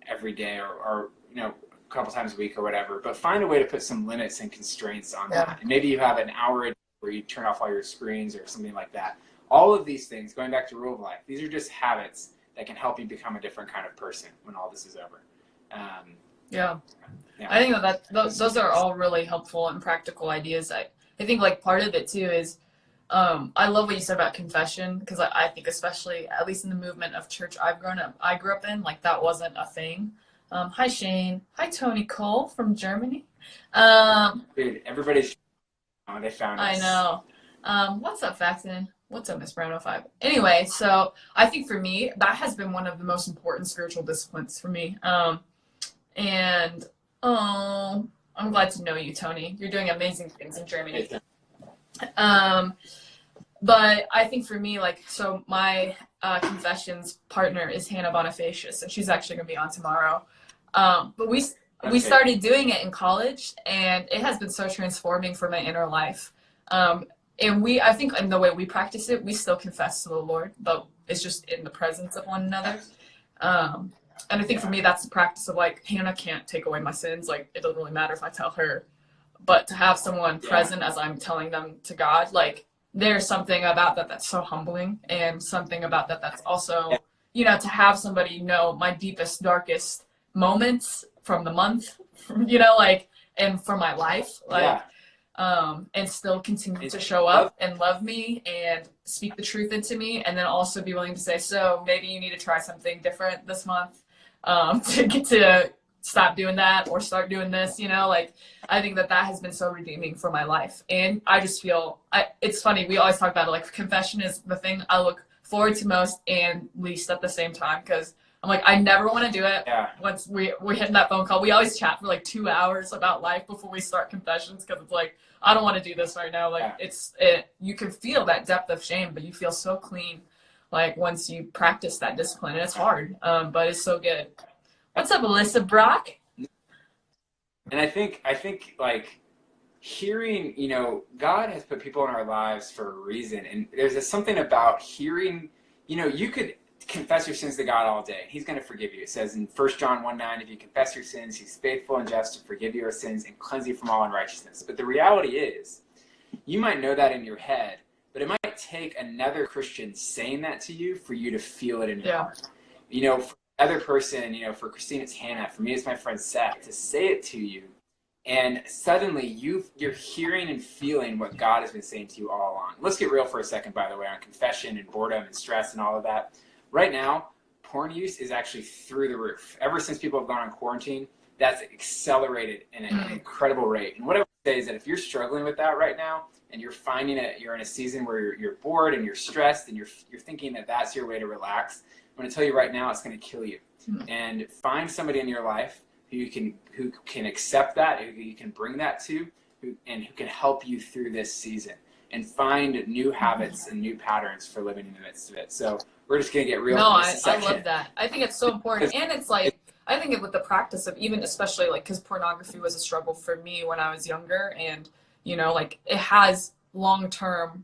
every day or a couple times a week or whatever, but find a way to put some limits and constraints on that. And maybe you have an hour where you turn off all your screens or something like that. All of these things, going back to rule of life, these are just habits that can help you become a different kind of person when all this is over. Yeah. Yeah. I think those are all really helpful and practical ideas. I think like part of it too is I love what you said about confession, because I think especially, at least in the movement of church I grew up in, like that wasn't a thing. Hi Shane. Hi Tony Cole from Germany. Dude, everybody's they found us. I know. What's up, Faxon? What's up, Miss Brown 05? Anyway, so I think for me, that has been one of the most important spiritual disciplines for me. And I'm glad to know you, Tony. You're doing amazing things in Germany. But I think for me, like, so my confessions partner is Hannah Bonifacius, and she's actually going to be on tomorrow. But we started doing it in college, and it has been so transforming for my inner life. And I think in the way we practice it, we still confess to the Lord, but it's just in the presence of one another. And I think for me, that's the practice of like, Hannah can't take away my sins. Like, it doesn't really matter if I tell her, but to have someone present as I'm telling them to God, like, there's something about that that's so humbling, and something about that that's also, you know, to have somebody know my deepest, darkest moments from the month, you know, like, and for my life, like, and still continue to show up and love me and speak the truth into me, and then also be willing to say, so maybe you need to try something different this month, to get to stop doing that or start doing this, you know, like, I think that has been so redeeming for my life. And I just feel, it's funny, we always talk about it, like, confession is the thing I look forward to most and least at the same time, because I'm like, I never want to do it. Once we're hitting that phone call, we always chat for like 2 hours about life before we start confessions, because it's like, I don't want to do this right now. Like, you can feel that depth of shame, but you feel so clean, like, once you practice that discipline. And it's hard, but it's so good. What's up, Alyssa Brock? And I think like, hearing, you know, God has put people in our lives for a reason, and there's something about hearing, you know, you could confess your sins to God all day, and He's going to forgive you. It says in 1 John 1:9, if you confess your sins, He's faithful and just to forgive your sins and cleanse you from all unrighteousness. But the reality is, you might know that in your head, but it might take another Christian saying that to you for you to feel it in your heart. You know, for another person, you know, for Christine it's Hannah, for me it's my friend Seth, to say it to you, and suddenly you're hearing and feeling what God has been saying to you all along. Let's get real for a second, by the way, on confession and boredom and stress and all of that. Right now, porn use is actually through the roof. Ever since people have gone on quarantine, that's accelerated in an incredible rate. And what I would say is that if you're struggling with that right now, and you're finding it, you're in a season where you're bored and you're stressed, and you're thinking that that's your way to relax, I'm going to tell you right now, it's going to kill you. And find somebody in your life who can accept that, who you can bring that to, and who can help you through this season, and find new habits and new patterns for living in the midst of it. So we're just going to get real. No, I love that. I think it's so important. And it's like, I think with the practice of, even especially like, because pornography was a struggle for me when I was younger, and, you know, like, it has long-term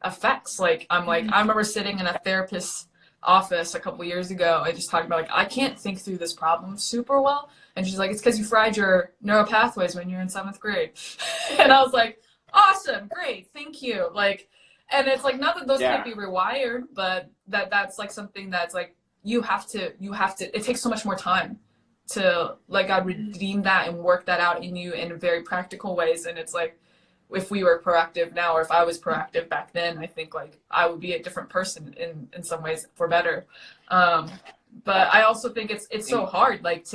effects. Like, I remember sitting in a therapist's office a couple years ago, I just talked about, like, I can't think through this problem super well. And she's like, it's because you fried your neural pathways when you're in 7th grade. And I was like, awesome, great, thank you. Like, and it's like, not that those can't be rewired, but that's like something that's like, you have to, it takes so much more time to let God redeem that and work that out in you in very practical ways. And it's like, if we were proactive now, or if I was proactive back then, I think like I would be a different person in some ways for better. But I also think it's so hard, like,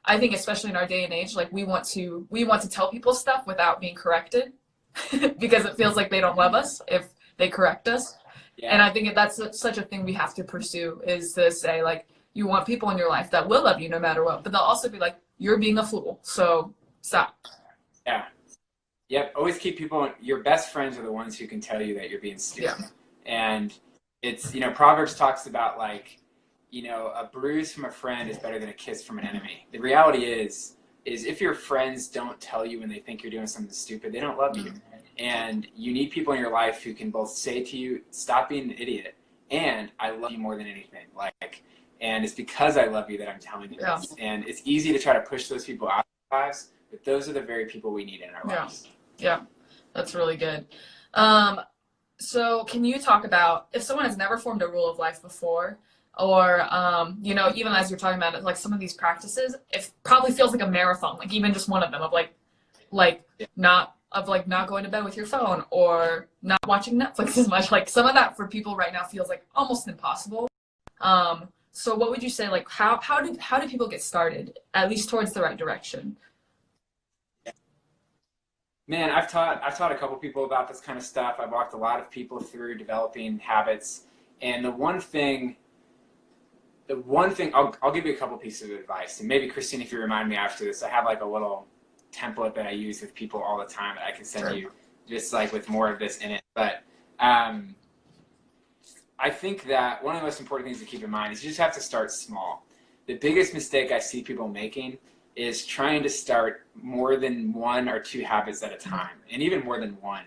I think especially in our day and age, like, we want to tell people stuff without being corrected because it feels like they don't love us if they correct us. And I think that's such a thing we have to pursue, is to say, like, you want people in your life that will love you no matter what, but they'll also be like, you're being a fool, so stop. Yep, always keep people, your best friends are the ones who can tell you that you're being stupid. And it's, you know, Proverbs talks about, like, you know, a bruise from a friend is better than a kiss from an enemy. The reality is if your friends don't tell you when they think you're doing something stupid, they don't love you. And you need people in your life who can both say to you, stop being an idiot, and I love you more than anything. Like, and it's because I love you that I'm telling you this. And it's easy to try to push those people out of our lives, but those are the very people we need in our lives. Yeah, that's really good. Um, so can you talk about if someone has never formed a rule of life before, or you know, even as you're talking about it, like some of these practices, it probably feels like a marathon, like even just one of them of like Yeah. not going to bed with your phone or not watching Netflix as much. Like some of that for people right now feels like almost impossible. So what would you say, like how do people get started, at least towards the right direction? Man, I've taught a couple people about this kind of stuff. I've walked a lot of people through developing habits, and the one thing I'll give you a couple pieces of advice, and maybe Christine, if you remind me after this, I have like a little template that I use with people all the time that I can send Sure. you, just like with more of this in it. But um, I think that one of the most important things to keep in mind is you just have to start small. The biggest mistake I see people making is trying to start more than one or two habits at a time, and even more than one.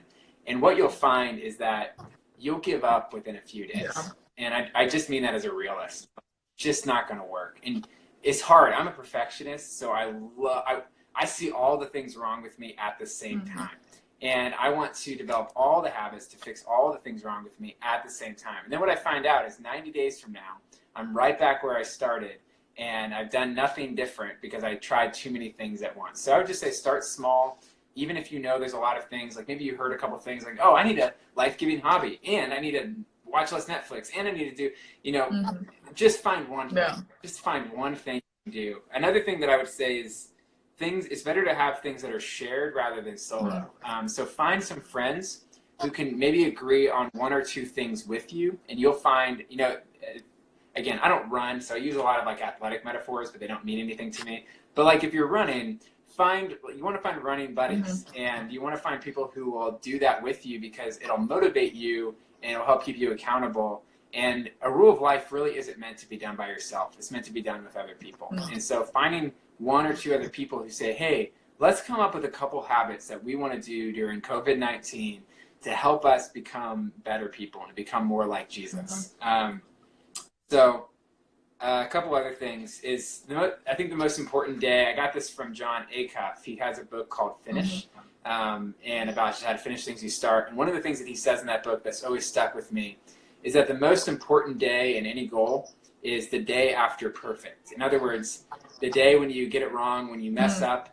And what you'll find is that you'll give up within a few Yeah. days. And I just mean that as a realist. It's just not going to work. And it's hard. I'm a perfectionist, so I see all the things wrong with me at the same time. And I want to develop all the habits to fix all the things wrong with me at the same time. And then what I find out is 90 days from now, I'm right back where I started, and I've done nothing different because I tried too many things at once. So I would just say start small, even if you know there's a lot of things. Like maybe you heard a couple things like, oh, I need a life-giving hobby, and I need to watch less Netflix, and I need to do, just find one thing. Yeah. Just find one thing you can do. Another thing that I would say is it's better to have things that are shared rather than solo. So find some friends who can maybe agree on one or two things with you, and you'll find, again, I don't run, so I use a lot of like athletic metaphors, but they don't mean anything to me. But like if you're running, you want to find running buddies, and you want to find people who will do that with you because it'll motivate you and it'll help keep you accountable. And a rule of life really isn't meant to be done by yourself. It's meant to be done with other people. And so finding one or two other people who say, hey, let's come up with a couple habits that we want to do during COVID-19 to help us become better people and to become more like Jesus. So a couple other things is, I think the most important day, I got this from John Acuff. He has a book called Finish, and about just how to finish things you start. And one of the things that he says in that book that's always stuck with me is that the most important day in any goal is the day after perfect. In other words, the day when you get it wrong, when you mess up,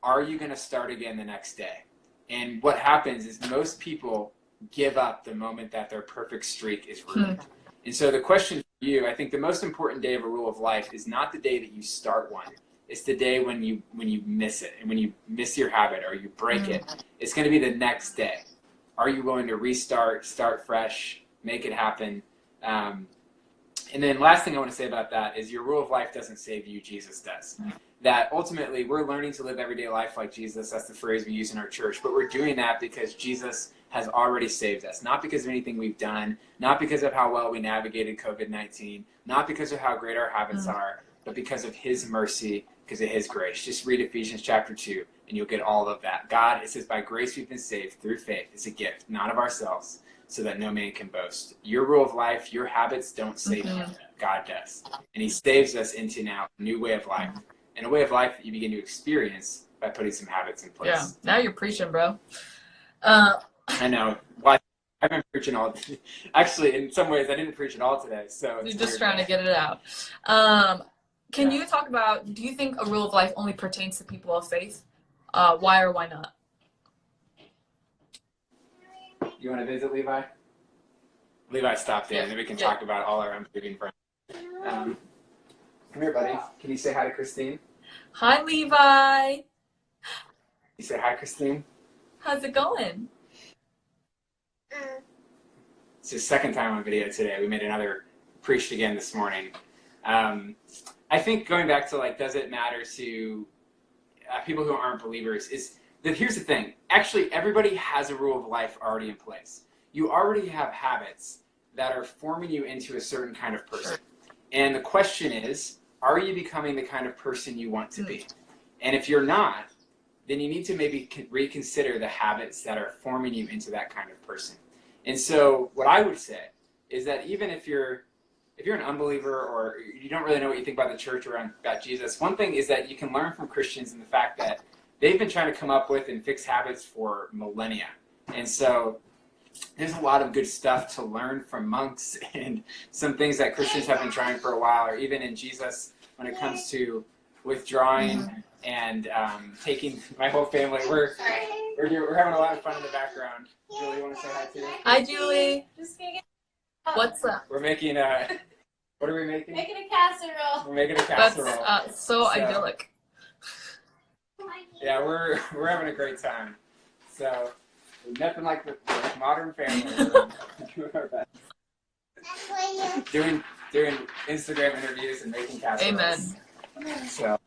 are you going to start again the next day? And what happens is most people give up the moment that their perfect streak is ruined. And so the question for you, I think the most important day of a rule of life is not the day that you start one. It's the day when you miss it, and when you miss your habit or you break it. It's going to be the next day. Are you willing to restart, start fresh, make it happen? And then last thing I want to say about that is your rule of life doesn't save you, Jesus does. That ultimately we're learning to live everyday life like Jesus. That's the phrase we use in our church. But we're doing that because Jesus has already saved us. Not because of anything we've done, not because of how well we navigated COVID-19, not because of how great our habits are, but because of his mercy, because of his grace. Just read Ephesians chapter 2 and you'll get all of that. God, it says, by grace we've been saved through faith. It's a gift, not of ourselves, so that no man can boast. Your rule of life, your habits don't save you. God does. And he saves us into now a new way of life. And a way of life that you begin to experience by putting some habits in place. Yeah, now you're preaching, bro. I know. Well, I've been preaching all. Actually, in some ways, I didn't preach at all today. So You're just trying to get it out. Can you talk about? Do you think a rule of life only pertains to people of faith? Why or why not? You want to visit Levi? Levi, stop there, and then we can talk about all our unbelieving friends. Come here, buddy. Can you say hi to Christine? Hi, Levi. You say hi, Christine? How's it going? It's his second time on video today. We made another preached again this morning. I think going back to like, does it matter to people who aren't believers is that here's the thing. Actually, everybody has a rule of life already in place. You already have habits that are forming you into a certain kind of person. And the question is, are you becoming the kind of person you want to be? And if you're not, then you need to maybe reconsider the habits that are forming you into that kind of person. And so what I would say is that even if you're an unbeliever or you don't really know what you think about the church or about Jesus, one thing is that you can learn from Christians in the fact that they've been trying to come up with and fix habits for millennia. And so there's a lot of good stuff to learn from monks and some ththings that Christians have been trying for a while, or even in Jesus when it comes to withdrawing and taking my whole family. We're having a lot of fun in the background. Julie, you want to say hi too? Hi, Julie. What's up? We're making what are we making? Making a casserole. We're making a casserole. That's so idyllic. Yeah, we're having a great time. So nothing like the modern family. We're doing our best. Doing Instagram interviews and making casseroles. Amen. So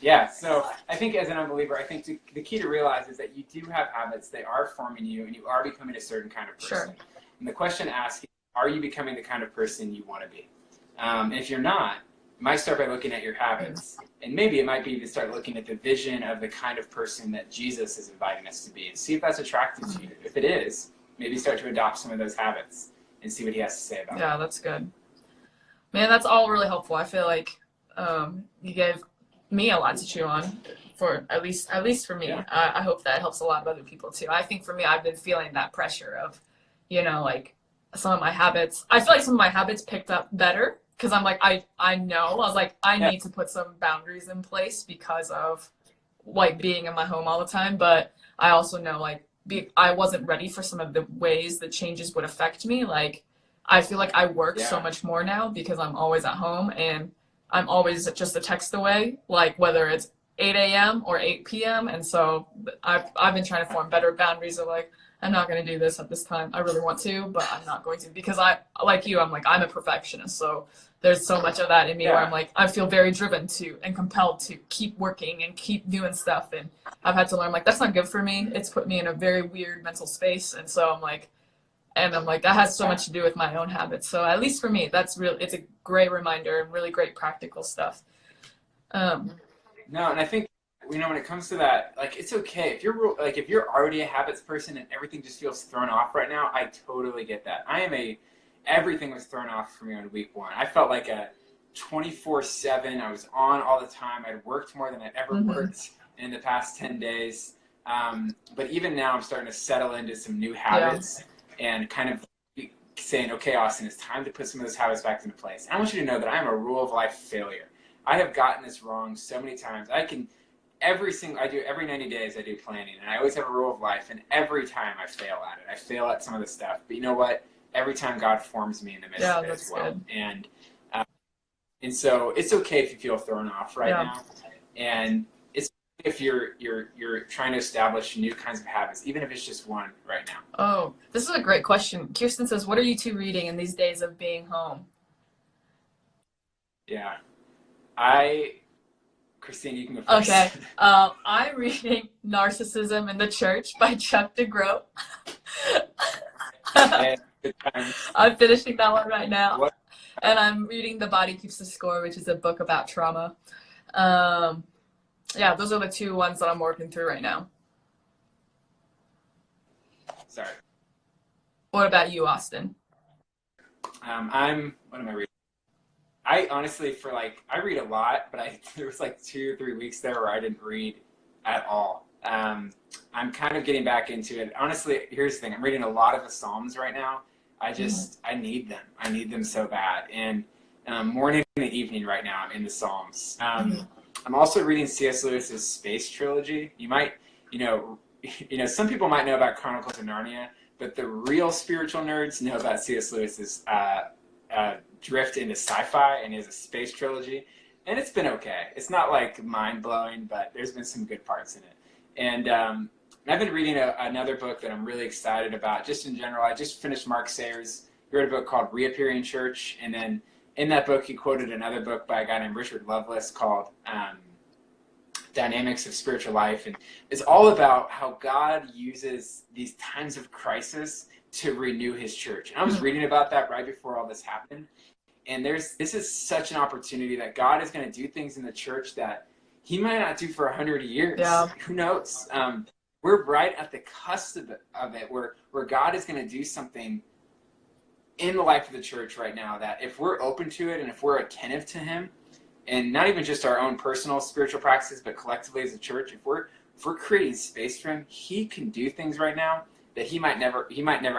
yeah, so I think as an unbeliever, I think the key to realize is that you do have habits. They are forming you, and you are becoming a certain kind of person. Sure. And the question asks, are you becoming the kind of person you want to be? And if you're not, you might start by looking at your habits. And maybe it might be to start looking at the vision of the kind of person that Jesus is inviting us to be, and see if that's attractive to you. If it is, maybe start to adopt some of those habits and see what he has to say about it. Yeah, that's good. Man, that's all really helpful. I feel like you gave me a lot to chew on, for at least for me. Yeah. I hope that helps a lot of other people too. I think for me, I've been feeling that pressure of, like some of my habits. I feel like some of my habits picked up better because I'm like, I need to put some boundaries in place because of like being in my home all the time. But I also know I wasn't ready for some of the ways that changes would affect me. Like, I feel like I work so much more now because I'm always at home and I'm always just a text away, like whether it's 8 a.m. or 8 p.m. And so I've been trying to form better boundaries of like, I'm not going to do this at this time. I really want to, but I'm not going to, because I'm a perfectionist. So there's so much of that in me where I'm like, I feel very driven to and compelled to keep working and keep doing stuff. And I've had to learn, like, that's not good for me. It's put me in a very weird mental space. And so I'm like, that has so much to do with my own habits. So at least for me, it's a great reminder and really great practical stuff. No, and I think, when it comes to that, like, it's okay. If you're already a habits person and everything just feels thrown off right now, I totally get that. Everything was thrown off for me on week one. I felt like a 24/7. I was on all the time. I'd worked more than I'd ever worked in the past 10 days. But even now I'm starting to settle into some new habits and kind of saying, okay, Austin, it's time to put some of those habits back into place. And I want you to know that I am a rule of life failure. I have gotten this wrong so many times. Every 90 days I do planning, and I always have a rule of life, and every time I fail at it. I fail at some of the stuff, but you know what? Every time God forms me in the midst of it as well. Good. And so it's okay if you feel thrown off right now, and it's okay if you're trying to establish new kinds of habits, even if it's just one right now. Oh, this is a great question. Kirsten says, what are you two reading in these days of being home? Yeah. Christine, you can go first. Okay. I'm reading Narcissism in the Church by Chuck DeGroat. I'm finishing that one right now. What? And I'm reading The Body Keeps the Score, which is a book about trauma. Those are the two ones that I'm working through right now. Sorry. What about you, Austin? What am I reading? I honestly, I read a lot, but there was 2 or 3 weeks there where I didn't read at all. I'm kind of getting back into it. Honestly, here's the thing. I'm reading a lot of the Psalms right now. I need them. I need them so bad. And morning and evening right now, I'm in the Psalms. I'm also reading C.S. Lewis's Space Trilogy. You might, some people might know about Chronicles of Narnia, but the real spiritual nerds know about C.S. Lewis's drift into sci-fi, and he has a space trilogy, and it's been okay. It's not mind-blowing, but there's been some good parts in it. And I've been reading another book that I'm really excited about, just in general. I just finished Mark Sayers. He wrote a book called Reappearing Church, and then in that book he quoted another book by a guy named Richard Lovelace called Dynamics of Spiritual Life, and it's all about how God uses these times of crisis to renew his church. And I was reading about that right before all this happened. And this is such an opportunity that God is going to do things in the church that he might not do for 100 years. Yeah. Who knows? We're right at the cusp of it where God is going to do something in the life of the church right now that if we're open to it and if we're attentive to him, and not even just our own personal spiritual practices, but collectively as a church, if we're if we're creating space for him, he can do things right now that he might never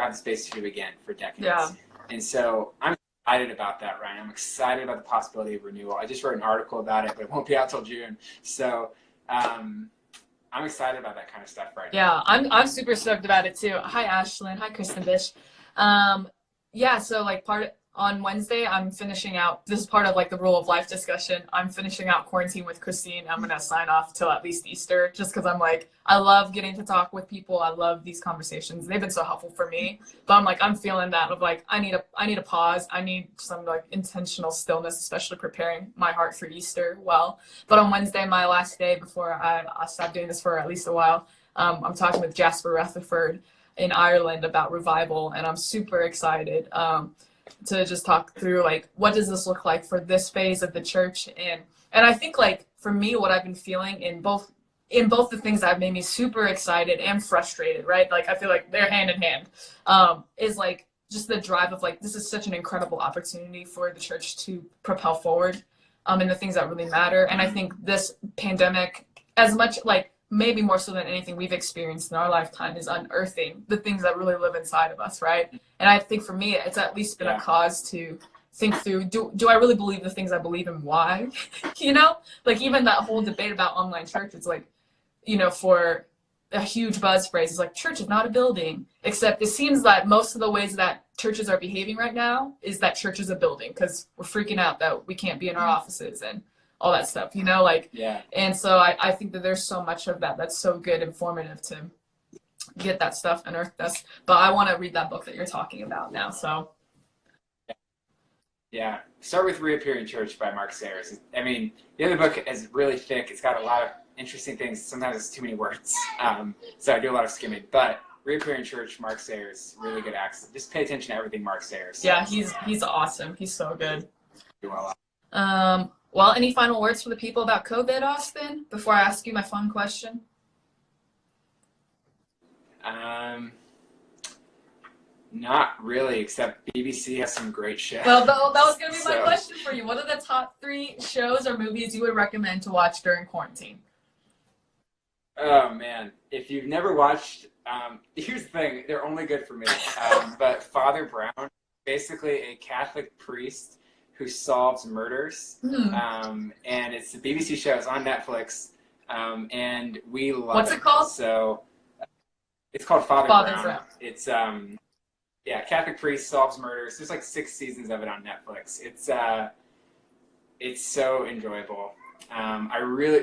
have the space to do again for decades. Yeah. And so I'm excited about that, Ryan. I'm excited about the possibility of renewal. I just wrote an article about it, but it won't be out till June. So I'm excited about that kind of stuff right now. Yeah, I'm super stoked about it too. Hi, Ashlyn. Hi, Kristen Bish. Yeah, so like on Wednesday, I'm finishing out. This is part of like the rule of life discussion. I'm finishing out quarantine with Christine. I'm gonna sign off till at least Easter, just because I'm like, I love getting to talk with people. I love these conversations. They've been so helpful for me. But I'm like, I'm feeling that of like, I need a pause. I need some like intentional stillness, especially preparing my heart for Easter well. But on Wednesday, my last day before I stop doing this for at least a while, I'm talking with Jasper Rutherford in Ireland about revival, and I'm super excited to just talk through like what does this look like for this phase of the church. And I think like for me, what I've been feeling in both the things that have made me super excited and frustrated, right? Like I feel like they're hand in hand, is like just the drive of like, this is such an incredible opportunity for the church to propel forward in the things that really matter. And I think this pandemic, as much like maybe more so than anything we've experienced in our lifetime, is unearthing the things that really live inside of us, right? And I think for me, it's at least been a cause to think through, do I really believe the things I believe and why? You know, like even that whole debate about online church, it's like, you know, for a huge buzz phrase, it's like church is not a building, except it seems that most of the ways that churches are behaving right now is that church is a building, because we're freaking out that we can't be in our offices and all that stuff, you know, like, yeah. And so I think that there's so much of that that's so good, informative to get that stuff unearthed us. But I want to read that book that you're talking about now. So yeah, start with Reappearing Church by Mark Sayers. I mean, the other book is really thick. It's got a lot of interesting things. Sometimes it's too many words, so I do a lot of skimming. But Reappearing Church, Mark Sayers, really good accent. Just pay attention to everything Mark Sayers says. Yeah, he's awesome. He's so good. Well, any final words for the people about COVID, Austin, before I ask you my fun question? Not really, except BBC has some great shows. Well, that was going to be my question for you. What are the top 3 shows or movies you would recommend to watch during quarantine? Oh, man. If you've never watched, here's the thing. They're only good for me. But Father Brown, basically a Catholic priest who solves murders. And it's the BBC show. It's on Netflix. And we love it. What's it called? So it's called Father Brown. It's Catholic priest solves murders. There's like 6 seasons of it on Netflix. It's so enjoyable.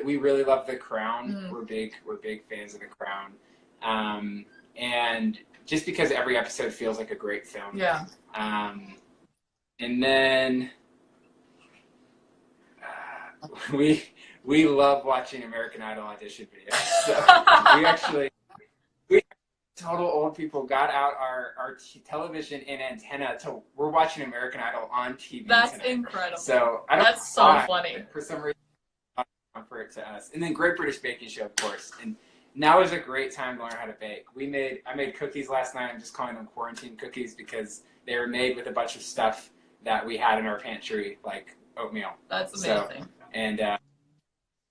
We really love The Crown. We're big fans of The Crown. And just because every episode feels like a great film. Yeah. And then we love watching American Idol audition videos. So we total old people got out our television and antenna we're watching American Idol on TV. That's tonight. Incredible. So I don't That's so funny. For some reason, for it to us. And then Great British Baking Show, of course. And now is a great time to learn how to bake. I made cookies last night. I'm just calling them quarantine cookies because they were made with a bunch of stuff that we had in our pantry, like oatmeal. That's amazing. And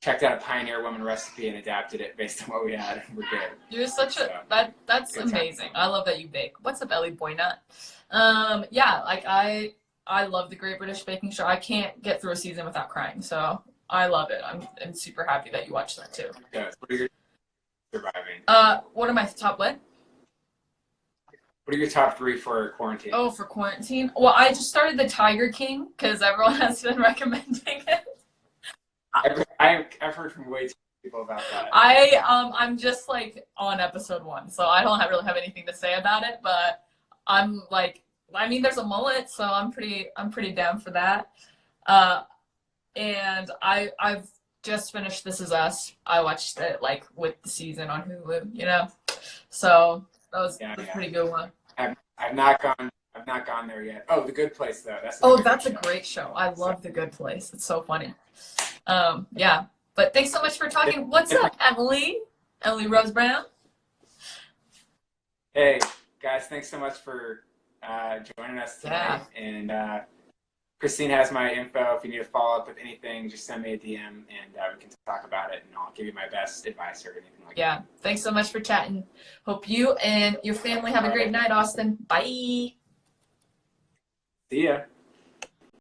checked out a Pioneer Woman recipe and adapted it based on what we had. We're good. You're such that's amazing. I love that you bake. What's up, Ellie Boynut? Yeah, like I love the Great British Baking Show. I can't get through a season without crying, so I love it. I'm super happy that you watched that too. Yes. What are your surviving? What are my top what? What are your top 3 for quarantine? Oh, for quarantine? Well, I just started the Tiger King because everyone has been recommending it. I've heard from way too many people about that. I'm just like on episode 1, so I don't really have anything to say about it. But I'm like, I mean, there's a mullet, so I'm pretty down for that. And I've just finished This Is Us. I watched it like with the season on Hulu, you know. So that was a pretty good one. I've not gone there yet. Oh, The Good Place though. That's a great show. I love The Good Place. It's so funny. Yeah. But thanks so much for talking. What's up, Emily? Emily Rose Brown. Hey guys, thanks so much for joining us today. Yeah. And Christine has my info. If you need to follow up with anything, just send me a DM and we can talk about it, and I'll give you my best advice or anything like that. Yeah. Thanks so much for chatting. Hope you and your family have a great night, Austin. Bye. See ya.